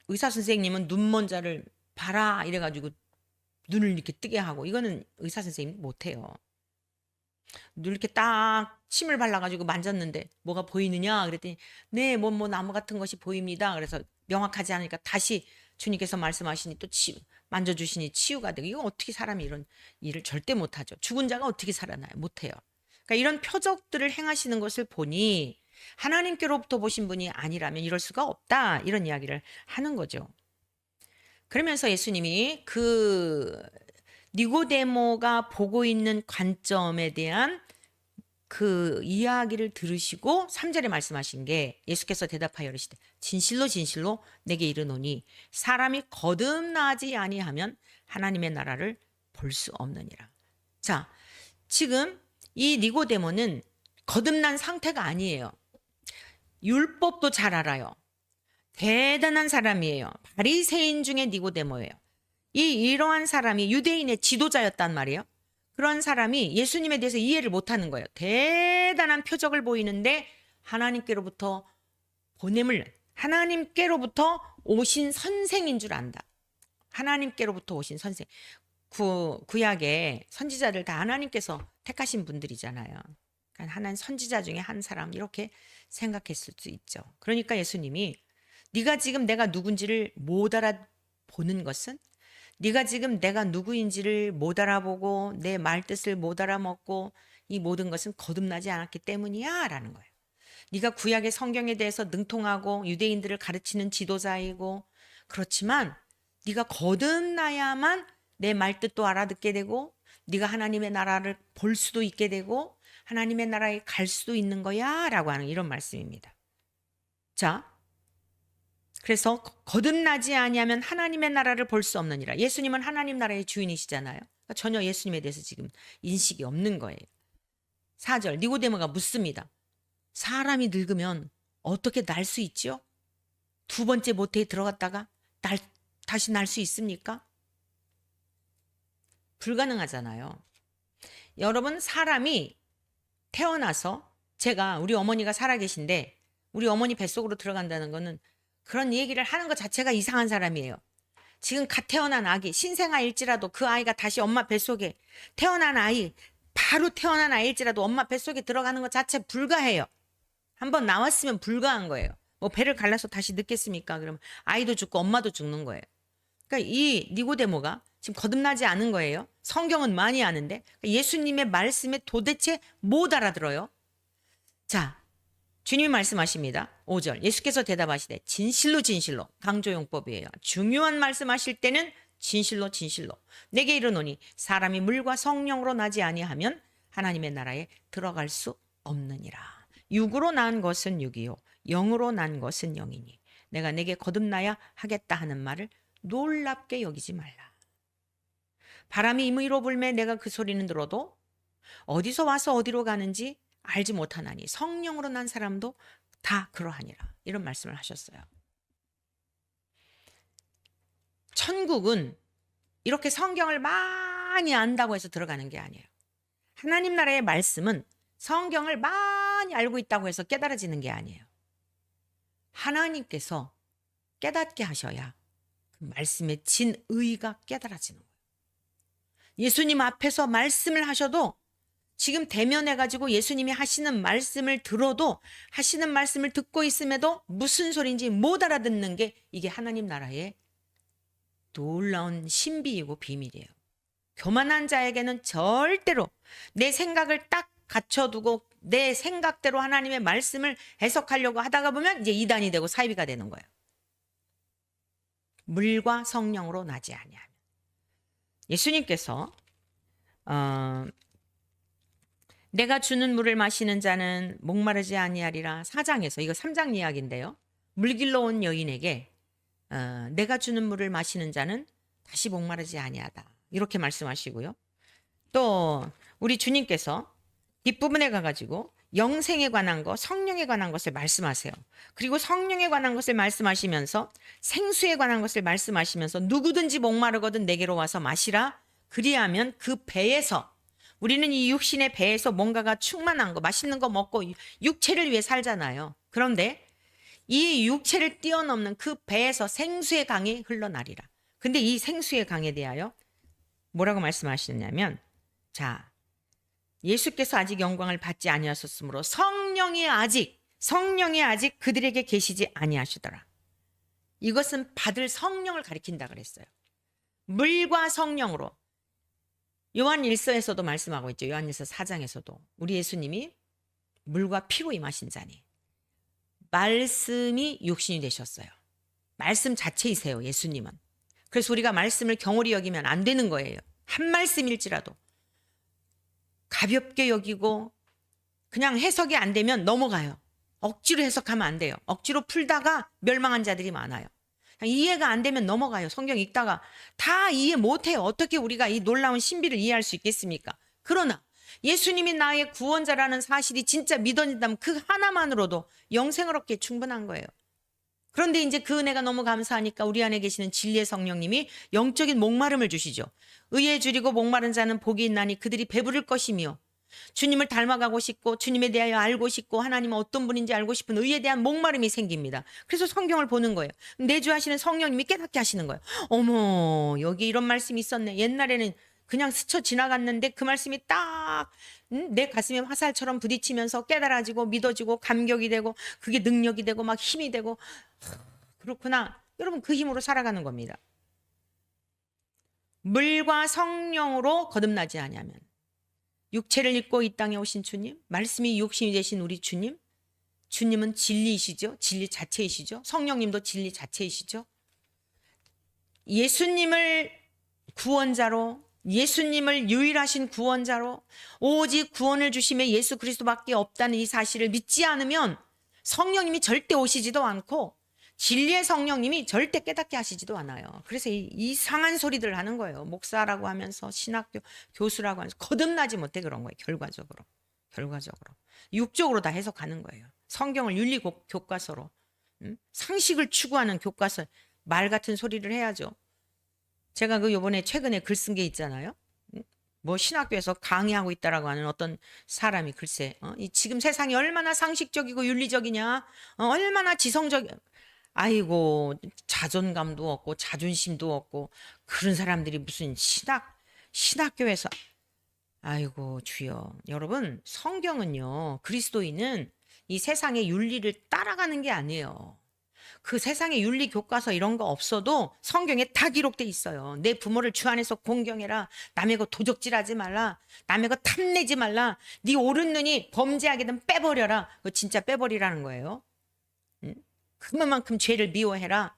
의사 선생님은 눈먼 자를 봐라 이래가지고 눈을 이렇게 뜨게 하고 이거는 의사 선생님이 못해요. 눈 이렇게 딱 침을 발라가지고 만졌는데 뭐가 보이느냐 그랬더니 네, 뭐 나무 같은 것이 보입니다. 그래서 명확하지 않으니까 다시 주님께서 말씀하시니 또 만져주시니 치유가 되고 이거 어떻게 사람이 이런 일을 절대 못하죠. 죽은 자가 어떻게 살아나요? 못해요. 그러니까 이런 표적들을 행하시는 것을 보니 하나님께로부터 보신 분이 아니라면 이럴 수가 없다 이런 이야기를 하는 거죠. 그러면서 예수님이 그 니고데모가 보고 있는 관점에 대한 그 이야기를 들으시고 3절에 말씀하신 게 예수께서 대답하여 이르시되 진실로 진실로 내게 이르노니 사람이 거듭나지 아니하면 하나님의 나라를 볼 수 없느니라. 자, 지금 이 니고데모는 거듭난 상태가 아니에요. 율법도 잘 알아요. 대단한 사람이에요. 바리새인 중에 니고데모예요. 이러한 사람이 유대인의 지도자였단 말이에요. 그런 사람이 예수님에 대해서 이해를 못하는 거예요. 대단한 표적을 보이는데 하나님께로부터 하나님께로부터 오신 선생인 줄 안다. 하나님께로부터 오신 선생. 구약의 선지자들 다 하나님께서 택하신 분들이잖아요. 그러니까 하나님 선지자 중에 한 사람 이렇게 생각했을 수 있죠. 그러니까 예수님이 네가 지금 내가 누군지를 못 알아보는 것은 네가 지금 내가 누구인지를 못 알아보고 내 말뜻을 못 알아먹고 이 모든 것은 거듭나지 않았기 때문이야 라는 거예요. 네가 구약의 성경에 대해서 능통하고 유대인들을 가르치는 지도자이고 그렇지만 네가 거듭나야만 내 말뜻도 알아듣게 되고 네가 하나님의 나라를 볼 수도 있게 되고 하나님의 나라에 갈 수도 있는 거야 라고 하는 이런 말씀입니다. 자, 그래서 거듭나지 아니하면 하나님의 나라를 볼 수 없느니라. 예수님은 하나님 나라의 주인이시잖아요. 그러니까 전혀 예수님에 대해서 지금 인식이 없는 거예요. 4절 니고데모가 묻습니다. 사람이 늙으면 어떻게 날 수 있지요? 두 번째 모태에 들어갔다가 다시 날 수 있습니까? 불가능하잖아요. 여러분, 사람이 태어나서 우리 어머니가 살아계신데 우리 어머니 뱃속으로 들어간다는 거는 그런 얘기를 하는 것 자체가 이상한 사람이에요. 지금 갓 태어난 아기, 신생아일지라도 그 아이가 다시 엄마 뱃속에 바로 태어난 아이일지라도 엄마 뱃속에 들어가는 것 자체 불가해요. 한번 나왔으면 불가한 거예요. 뭐 배를 갈라서 다시 넣겠습니까? 그러면 아이도 죽고 엄마도 죽는 거예요. 그러니까 이 니고데모가 지금 거듭나지 않은 거예요. 성경은 많이 아는데 예수님의 말씀에 도대체 못 알아들어요. 자, 주님이 말씀하십니다. 5절 예수께서 대답하시되 진실로 진실로 강조용법이에요. 중요한 말씀하실 때는 진실로 진실로 내게 이르노니 사람이 물과 성령으로 나지 아니하면 하나님의 나라에 들어갈 수 없느니라. 육으로 난 것은 육이요 영으로 난 것은 영이니 내가 내게 거듭나야 하겠다 하는 말을 놀랍게 여기지 말라. 바람이 임의로 불매 내가 그 소리는 들어도 어디서 와서 어디로 가는지 알지 못하나니 성령으로 난 사람도 다 그러하니라. 이런 말씀을 하셨어요. 천국은 이렇게 성경을 많이 안다고 해서 들어가는 게 아니에요. 하나님 나라의 말씀은 성경을 많이 알고 있다고 해서 깨달아지는 게 아니에요. 하나님께서 깨닫게 하셔야 그 말씀의 진의가 깨달아지는 거예요. 예수님 앞에서 말씀을 하셔도 지금 대면해가지고 예수님이 하시는 말씀을 들어도 하시는 말씀을 듣고 있음에도 무슨 소리인지 못 알아듣는 게 이게 하나님 나라의 놀라운 신비이고 비밀이에요. 교만한 자에게는 절대로 내 생각을 딱 갖춰두고 내 생각대로 하나님의 말씀을 해석하려고 하다가 보면 이제 이단이 되고 사이비가 되는 거예요. 물과 성령으로 나지 아니하면. 예수님께서 내가 주는 물을 마시는 자는 목마르지 아니하리라. 4장에서 이거 3장 이야기인데요. 물길로 온 여인에게 내가 주는 물을 마시는 자는 다시 목마르지 아니하다. 이렇게 말씀하시고요. 또 우리 주님께서 뒷부분에 가가지고 영생에 관한 것, 성령에 관한 것을 말씀하세요. 그리고 성령에 관한 것을 말씀하시면서 생수에 관한 것을 말씀하시면서 누구든지 목마르거든 내게로 와서 마시라. 그리하면 그 배에서 우리는 이 육신의 배에서 뭔가가 충만한 거, 맛있는 거 먹고 육체를 위해 살잖아요. 그런데 이 육체를 뛰어넘는 그 배에서 생수의 강이 흘러나리라. 근데 이 생수의 강에 대하여 뭐라고 말씀하시느냐면 자, 예수께서 아직 영광을 받지 아니하셨으므로 성령이 아직 그들에게 계시지 아니하시더라. 이것은 받을 성령을 가리킨다 그랬어요. 물과 성령으로. 요한 1서에서도 말씀하고 있죠. 요한 1서 4장에서도 우리 예수님이 물과 피로 임하신 자니 말씀이 육신이 되셨어요. 말씀 자체이세요. 예수님은. 그래서 우리가 말씀을 경홀히 여기면 안 되는 거예요. 한 말씀일지라도 가볍게 여기고 그냥 해석이 안 되면 넘어가요. 억지로 해석하면 안 돼요. 억지로 풀다가 멸망한 자들이 많아요. 이해가 안 되면 넘어가요. 성경 읽다가 다 이해 못해요. 어떻게 우리가 이 놀라운 신비를 이해할 수 있겠습니까? 그러나 예수님이 나의 구원자라는 사실이 진짜 믿어진다면 그 하나만으로도 영생을 얻기에 충분한 거예요. 그런데 이제 그 은혜가 너무 감사하니까 우리 안에 계시는 진리의 성령님이 영적인 목마름을 주시죠. 의에 줄이고 목마른 자는 복이 있나니 그들이 배부를 것이며 주님을 닮아가고 싶고 주님에 대하여 알고 싶고 하나님은 어떤 분인지 알고 싶은 의에 대한 목마름이 생깁니다. 그래서 성경을 보는 거예요. 내주하시는 성령님이 깨닫게 하시는 거예요. 어머, 여기 이런 말씀이 있었네. 옛날에는 그냥 스쳐 지나갔는데 그 말씀이 딱 내 가슴에 화살처럼 부딪히면서 깨달아지고 믿어지고 감격이 되고 그게 능력이 되고 막 힘이 되고 그렇구나. 여러분 그 힘으로 살아가는 겁니다. 물과 성령으로 거듭나지 아니하면 육체를 입고 이 땅에 오신 주님, 말씀이 육신이 되신 우리 주님, 주님은 진리이시죠. 진리 자체이시죠. 성령님도 진리 자체이시죠. 예수님을 구원자로, 예수님을 유일하신 구원자로, 오직 구원을 주심에 예수 그리스도밖에 없다는 이 사실을 믿지 않으면 성령님이 절대 오시지도 않고 진리의 성령님이 절대 깨닫게 하시지도 않아요. 그래서 이상한 소리들을 하는 거예요. 목사라고 하면서 신학교 교수라고 하면서 거듭나지 못해 그런 거예요. 결과적으로 육적으로 다 해석하는 거예요. 성경을 윤리 교과서로, 상식을 추구하는 교과서, 말 같은 소리를 해야죠. 제가 그 요번에 최근에 글 쓴 게 있잖아요. 뭐 신학교에서 강의하고 있다라고 하는 어떤 사람이 글쎄, 지금 세상이 얼마나 상식적이고 윤리적이냐, 얼마나 지성적, 아이고 자존감도 없고 자존심도 없고 그런 사람들이 무슨 신학교에서, 아이고 주여. 여러분, 성경은요, 그리스도인은 이 세상의 윤리를 따라가는 게 아니에요. 그 세상의 윤리 교과서 이런 거 없어도 성경에 다 기록돼 있어요. 내 부모를 주 안에서 공경해라. 남의 거 도적질하지 말라. 남의 거 탐내지 말라. 네 오른 눈이 범죄하게든 빼버려라. 그거 진짜 빼버리라는 거예요. 그만큼 죄를 미워해라.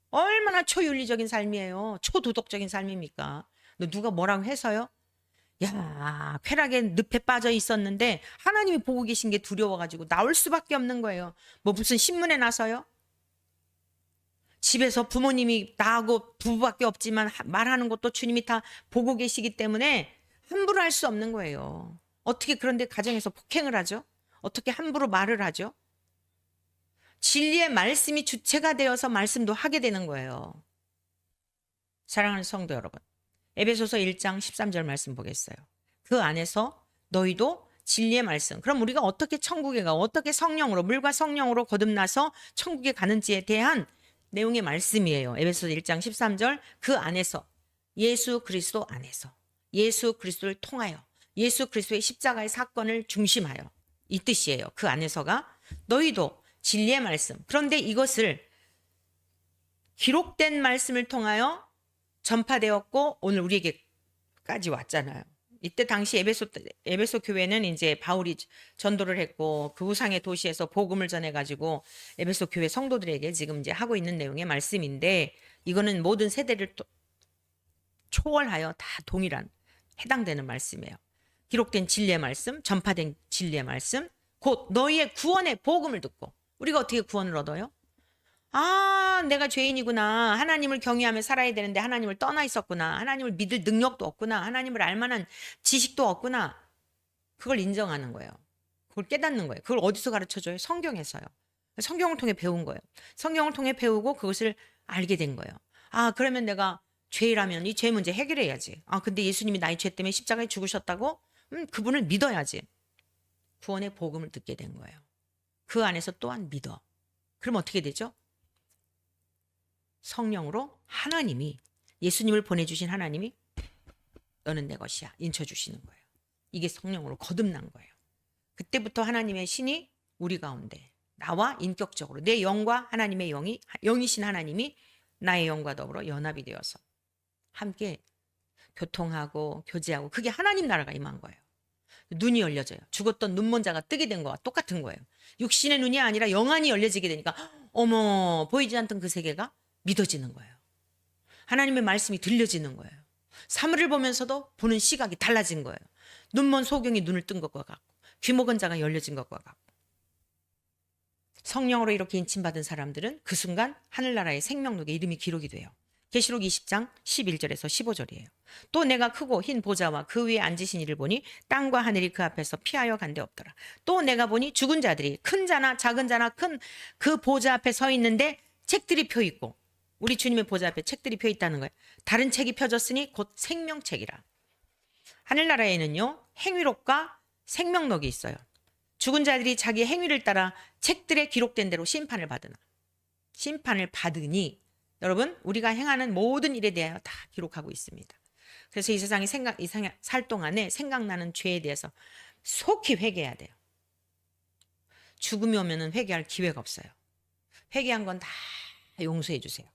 얼마나 초윤리적인 삶이에요. 초도덕적인 삶입니까? 누가 뭐라고 해서요? 야, 쾌락의 늪에 빠져 있었는데 하나님이 보고 계신 게 두려워가지고 나올 수밖에 없는 거예요. 뭐 무슨 신문에 나서요? 집에서 부모님이 나하고 부부밖에 없지만 말하는 것도 주님이 다 보고 계시기 때문에 함부로 할 수 없는 거예요. 어떻게 그런데 가정에서 폭행을 하죠? 어떻게 함부로 말을 하죠? 진리의 말씀이 주체가 되어서 말씀도 하게 되는 거예요. 사랑하는 성도 여러분, 에베소서 1장 13절 말씀 보겠어요. 그 안에서 너희도 진리의 말씀. 그럼 우리가 어떻게 천국에 가, 어떻게 성령으로, 물과 성령으로 거듭나서 천국에 가는지에 대한 내용의 말씀이에요. 에베소서 1장 13절, 그 안에서, 예수 그리스도 안에서, 예수 그리스도를 통하여, 예수 그리스도의 십자가의 사건을 중심하여, 이 뜻이에요. 그 안에서가 너희도 진리의 말씀. 그런데 이것을 기록된 말씀을 통하여 전파되었고 오늘 우리에게까지 왔잖아요. 이때 당시 에베소 교회는 이제 바울이 전도를 했고 그 우상의 도시에서 복음을 전해가지고 에베소 교회 성도들에게 지금 이제 하고 있는 내용의 말씀인데, 이거는 모든 세대를 초월하여 다 동일한 해당되는 말씀이에요. 기록된 진리의 말씀, 전파된 진리의 말씀, 곧 너희의 구원의 복음을 듣고. 우리가 어떻게 구원을 얻어요? 아, 내가 죄인이구나. 하나님을 경외하며 살아야 되는데 하나님을 떠나 있었구나. 하나님을 믿을 능력도 없구나. 하나님을 알 만한 지식도 없구나. 그걸 인정하는 거예요. 그걸 깨닫는 거예요. 그걸 어디서 가르쳐줘요? 성경에서요. 성경을 통해 배운 거예요. 성경을 통해 배우고 그것을 알게 된 거예요. 아, 그러면 내가 죄라면 이 죄 문제 해결해야지. 아, 근데 예수님이 나의 죄 때문에 십자가에 죽으셨다고? 그분을 믿어야지. 구원의 복음을 듣게 된 거예요. 그 안에서 또한 믿어. 그럼 어떻게 되죠? 성령으로 하나님이, 예수님을 보내주신 하나님이 너는 내 것이야 인쳐주시는 거예요. 이게 성령으로 거듭난 거예요. 그때부터 하나님의 신이 우리 가운데 나와 인격적으로 내 영과 하나님의 영이신 하나님이 나의 영과 더불어 연합이 되어서 함께 교통하고 교제하고, 그게 하나님 나라가 임한 거예요. 눈이 열려져요. 죽었던 눈먼 자가 뜨게 된 거와 똑같은 거예요. 육신의 눈이 아니라 영안이 열려지게 되니까 어머, 보이지 않던 그 세계가 믿어지는 거예요. 하나님의 말씀이 들려지는 거예요. 사물을 보면서도 보는 시각이 달라진 거예요. 눈먼 소경이 눈을 뜬 것과 같고 귀 먹은 자가 열려진 것과 같고. 성령으로 이렇게 인침받은 사람들은 그 순간 하늘나라의 생명록에 이름이 기록이 돼요. 계시록 20장 11절에서 15절이에요. 또 내가 크고 흰 보좌와 그 위에 앉으신 이를 보니 땅과 하늘이 그 앞에서 피하여 간 데 없더라. 또 내가 보니 죽은 자들이 큰 자나 작은 자나 큰 그 보좌 앞에 서 있는데 책들이 펴 있고, 우리 주님의 보좌 앞에 책들이 펴 있다는 거예요. 다른 책이 펴졌으니 곧 생명책이라. 하늘나라에는요, 행위록과 생명록이 있어요. 죽은 자들이 자기 행위를 따라 책들에 기록된 대로 심판을 받으니 여러분, 우리가 행하는 모든 일에 대하여 다 기록하고 있습니다. 그래서 이 세상에 살 동안에 생각나는 죄에 대해서 속히 회개해야 돼요. 죽음이 오면은 회개할 기회가 없어요. 회개한 건 다 용서해 주세요.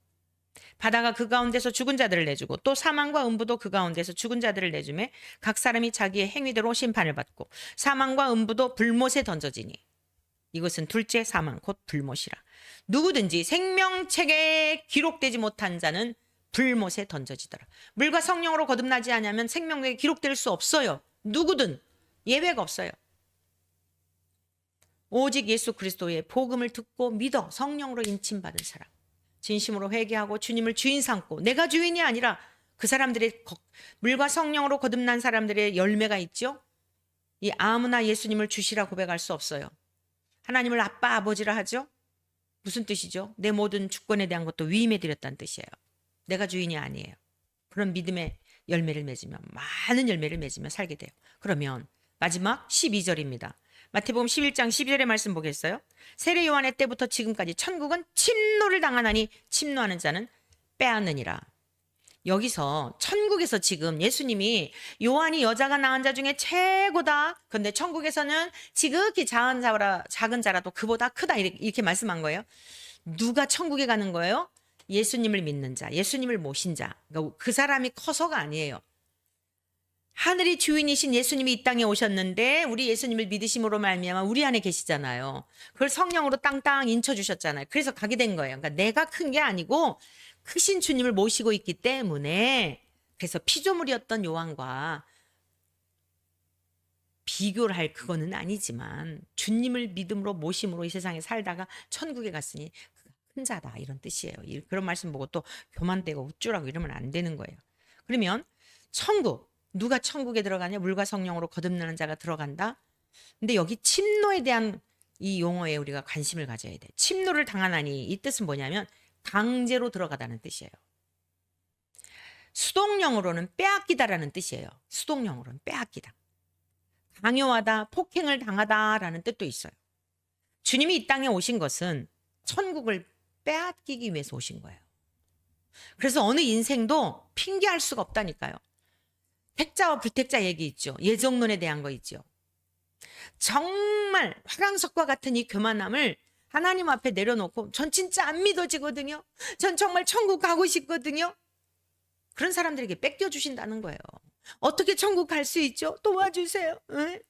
바다가 그 가운데서 죽은 자들을 내주고 또 사망과 음부도 그 가운데서 죽은 자들을 내주매 각 사람이 자기의 행위대로 심판을 받고 사망과 음부도 불못에 던져지니. 이것은 둘째 사망 곧 불못이라. 누구든지 생명책에 기록되지 못한 자는 불못에 던져지더라. 물과 성령으로 거듭나지 않으면 생명책에 기록될 수 없어요. 누구든 예외가 없어요. 오직 예수 그리스도의 복음을 듣고 믿어 성령으로 인침받은 사람, 진심으로 회개하고 주님을 주인 삼고, 내가 주인이 아니라 그 사람들의 물과 성령으로 거듭난 사람들의 열매가 있죠. 이 아무나 예수님을 주시라 고백할 수 없어요. 하나님을 아빠 아버지라 하죠. 무슨 뜻이죠? 내 모든 주권에 대한 것도 위임해 드렸다는 뜻이에요. 내가 주인이 아니에요. 그런 믿음의 열매를 맺으면, 많은 열매를 맺으면 살게 돼요. 그러면 마지막 12절입니다. 마태복음 11장 12절의 말씀 보겠어요? 세례 요한의 때부터 지금까지 천국은 침노를 당하나니 침노하는 자는 빼앗느니라. 여기서 천국에서 지금 예수님이 요한이 여자가 낳은 자 중에 최고다. 그런데 천국에서는 지극히 작은 자라도 그보다 크다. 이렇게 말씀한 거예요. 누가 천국에 가는 거예요? 예수님을 믿는 자, 예수님을 모신 자. 그러니까 그 사람이 커서가 아니에요. 하늘이 주인이신 예수님이 이 땅에 오셨는데 우리 예수님을 믿으심으로 말미암아 우리 안에 계시잖아요. 그걸 성령으로 땅땅 인쳐주셨잖아요. 그래서 가게 된 거예요. 그러니까 내가 큰 게 아니고 크신 주님을 모시고 있기 때문에, 그래서 피조물이었던 요한과 비교를 할 그거는 아니지만 주님을 믿음으로 모심으로 이 세상에 살다가 천국에 갔으니 큰 자다, 이런 뜻이에요. 그런 말씀 보고 또 교만되고 우쭐하고 이러면 안 되는 거예요. 그러면 천국, 누가 천국에 들어가냐? 물과 성령으로 거듭나는 자가 들어간다. 근데 여기 침노에 대한 이 용어에 우리가 관심을 가져야 돼. 침노를 당하나니, 이 뜻은 뭐냐면 강제로 들어가다는 뜻이에요. 수동령으로는 빼앗기다라는 뜻이에요. 수동령으로는 빼앗기다. 강요하다, 폭행을 당하다라는 뜻도 있어요. 주님이 이 땅에 오신 것은 천국을 빼앗기기 위해서 오신 거예요. 그래서 어느 인생도 핑계할 수가 없다니까요. 택자와 불택자 얘기 있죠. 예정론에 대한 거 있죠. 정말 화강석과 같은 이 교만함을 하나님 앞에 내려놓고, 전 진짜 안 믿어지거든요. 전 정말 천국 가고 싶거든요. 그런 사람들에게 뺏겨주신다는 거예요. 어떻게 천국 갈 수 있죠? 도와주세요. 응?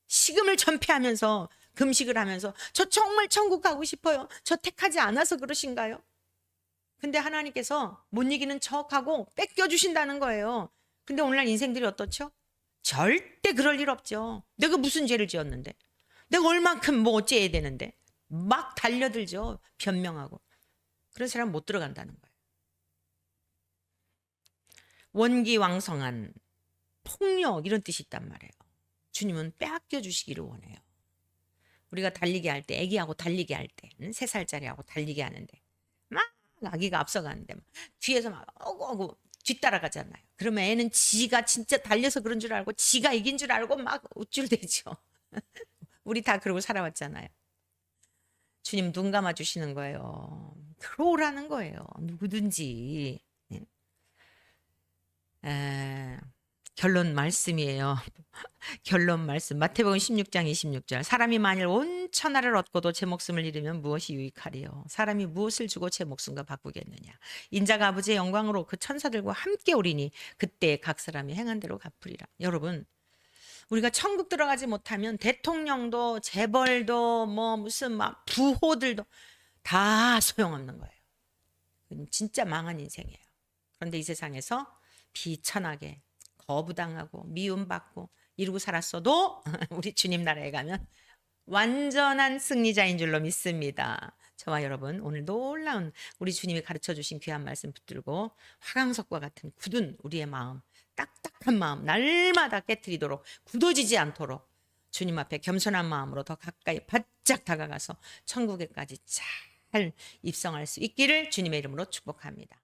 식음을 전폐하면서 금식을 하면서 저 정말 천국 가고 싶어요. 저 택하지 않아서 그러신가요? 근데 하나님께서 못 이기는 척하고 뺏겨주신다는 거예요. 근데 오늘날 인생들이 어떻죠? 절대 그럴 일 없죠. 내가 무슨 죄를 지었는데, 내가 얼만큼 뭐 어찌해야 되는데, 막 달려들죠. 변명하고. 그런 사람 못 들어간다는 거예요. 원기왕성한 폭력, 이런 뜻이 있단 말이에요. 주님은 빼앗겨 주시기를 원해요. 우리가 달리기 할 때, 애기하고 달리기 할 때, 3살짜리하고 달리기 하는데 막 아기가 앞서가는데 막 뒤에서 막 어구 뒤따라가잖아요. 그러면 애는 지가 진짜 달려서 그런 줄 알고, 지가 이긴 줄 알고 막 우쭐대죠. 우리 다 그러고 살아왔잖아요. 주님 눈 감아 주시는 거예요. 들어오라는 거예요. 누구든지. 결론 말씀이에요. 결론 말씀. 마태복음 16장 26절. 사람이 만일 온 천하를 얻고도 제 목숨을 잃으면 무엇이 유익하리요? 사람이 무엇을 주고 제 목숨과 바꾸겠느냐? 인자가 아버지의 영광으로 그 천사들과 함께 오리니 그때 각 사람이 행한 대로 갚으리라. 여러분, 우리가 천국 들어가지 못하면 대통령도 재벌도 뭐 무슨 막 부호들도 다 소용없는 거예요. 진짜 망한 인생이에요. 그런데 이 세상에서 비천하게 거부당하고 미움받고 이러고 살았어도 우리 주님 나라에 가면 완전한 승리자인 줄로 믿습니다. 저와 여러분, 오늘 놀라운 우리 주님이 가르쳐 주신 귀한 말씀 붙들고 화강석과 같은 굳은 우리의 마음, 딱딱한 마음 날마다 깨트리도록, 굳어지지 않도록 주님 앞에 겸손한 마음으로 더 가까이 바짝 다가가서 천국에까지 잘 입성할 수 있기를 주님의 이름으로 축복합니다.